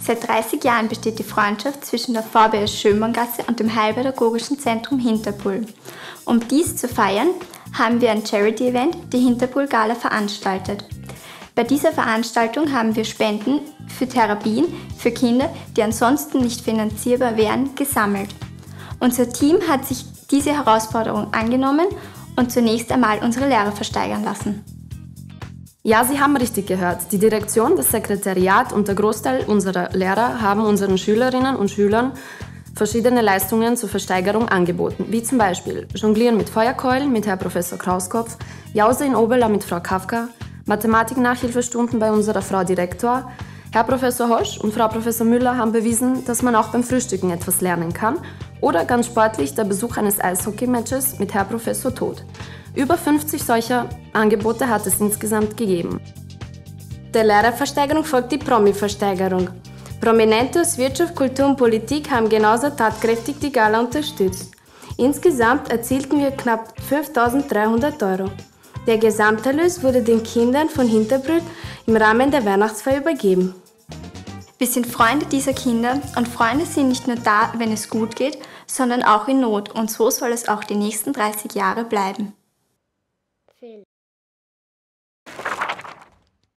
Seit 30 Jahren besteht die Freundschaft zwischen der VBS Schönborngasse und dem Heilpädagogischen Zentrum Hinterpool. Um dies zu feiern, haben wir ein Charity-Event, die Hinterpool-Gala, veranstaltet. Bei dieser Veranstaltung haben wir Spenden für Therapien für Kinder, die ansonsten nicht finanzierbar wären, gesammelt. Unser Team hat sich diese Herausforderung angenommen und zunächst einmal unsere Lehrer versteigern lassen. Ja, Sie haben richtig gehört. Die Direktion, das Sekretariat und der Großteil unserer Lehrer haben unseren Schülerinnen und Schülern verschiedene Leistungen zur Versteigerung angeboten, wie zum Beispiel Jonglieren mit Feuerkeulen mit Herr Professor Krauskopf, Jause in Oberla mit Frau Kafka, Mathematik-Nachhilfestunden bei unserer Frau Direktor. Herr Professor Hosch und Frau Professor Müller haben bewiesen, dass man auch beim Frühstücken etwas lernen kann, oder ganz sportlich der Besuch eines Eishockey-Matches mit Herr Professor Todt. Über 50 solcher Angebote hat es insgesamt gegeben. Der Lehrerversteigerung folgt die Promi-Versteigerung. Prominente aus Wirtschaft, Kultur und Politik haben genauso tatkräftig die Gala unterstützt. Insgesamt erzielten wir knapp 5.300 €. Der Gesamterlös wurde den Kindern von Hinterbrühl im Rahmen der Weihnachtsfeier übergeben. Wir sind Freunde dieser Kinder und Freunde sind nicht nur da, wenn es gut geht, sondern auch in Not, und so soll es auch die nächsten 30 Jahre bleiben.